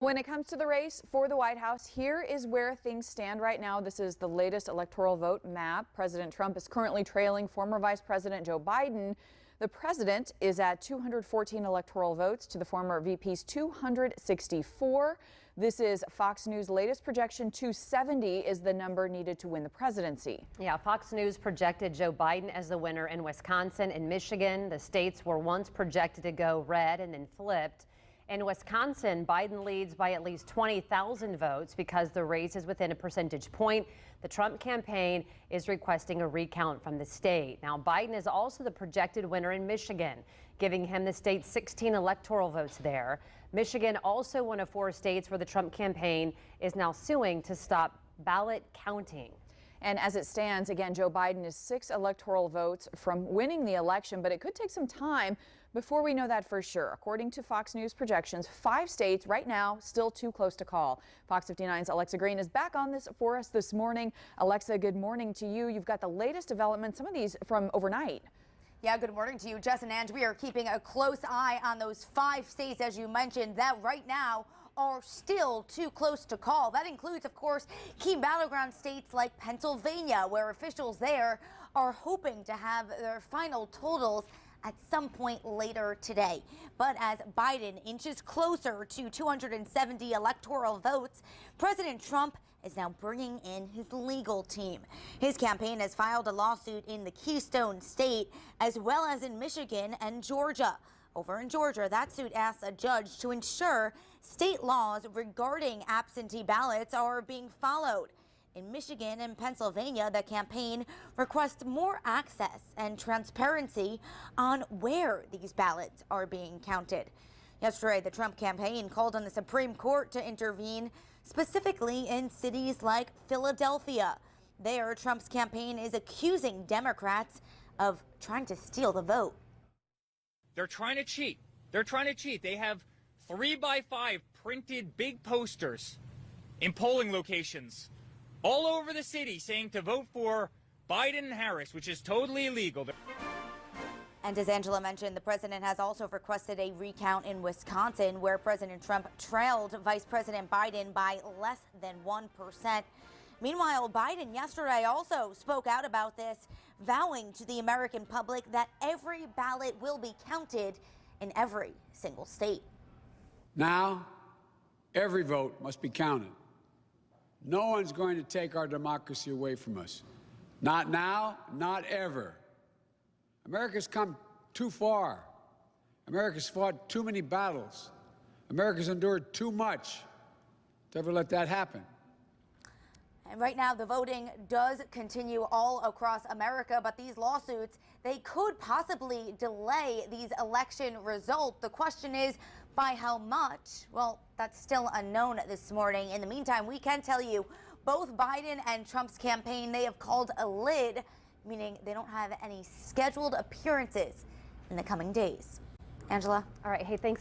When it comes to the race for the White House, here is where things stand right now. This is the latest electoral vote map. President Trump is currently trailing former Vice President Joe Biden. The president is at 214 electoral votes to the former VP's 264. This is Fox News' latest projection. 270 is the number needed to win the presidency. Yeah, Fox News projected Joe Biden as the winner in Wisconsin and Michigan. The states were once projected to go red and then flipped. In Wisconsin, Biden leads by at least 20,000 votes because the race is within a percentage point. The Trump campaign is requesting a recount from the state. Now, Biden is also the projected winner in Michigan, giving him the state's 16 electoral votes there. Michigan, also one of 4 states where the Trump campaign is now suing to stop ballot counting. And as it stands, again, Joe Biden is 6 electoral votes from winning the election, but it could take some time before we know that for sure. According to Fox News projections, 5 states right now still too close to call. Fox 59's Alexa Green is back on this for us this morning. Alexa, good morning to you. You've got the latest developments, some of these from overnight. Yeah, good morning to you, Jess and Ange. We are keeping a close eye on those 5 states, as you mentioned, that right now are still too close to call. That includes, of course, key battleground states like Pennsylvania, where officials there are hoping to have their final totals at some point later today. But as Biden inches closer to 270 electoral votes, President Trump is now bringing in his legal team. His campaign has filed a lawsuit in the Keystone State, as well as in Michigan and Georgia. Over in Georgia, that suit asks a judge to ensure state laws regarding absentee ballots are being followed. In Michigan and Pennsylvania, the campaign requests more access and transparency on where these ballots are being counted. Yesterday, the Trump campaign called on the Supreme Court to intervene, specifically in cities like Philadelphia. There, Trump's campaign is accusing Democrats of trying to steal the vote. They're trying to cheat. They're trying to cheat. They have 3x5 printed big posters in polling locations all over the city saying to vote for Biden and Harris, which is totally illegal. And as Angela mentioned, the president has also requested a recount in Wisconsin, where President Trump trailed Vice President Biden by less than 1%. Meanwhile, Biden yesterday also spoke out about this, vowing to the American public that every ballot will be counted in every single state. Now, every vote must be counted. No one's going to take our democracy away from us. Not now, not ever. America's come too far. America's fought too many battles. America's endured too much to ever let that happen. And right now, the voting does continue all across America, but these lawsuits, they could possibly delay these election results. The question is, by how much? Well, that's still unknown this morning. In the meantime, we can tell you both Biden and Trump's campaign, they have called a lid, meaning they don't have any scheduled appearances in the coming days. Angela? All right. Hey, thanks.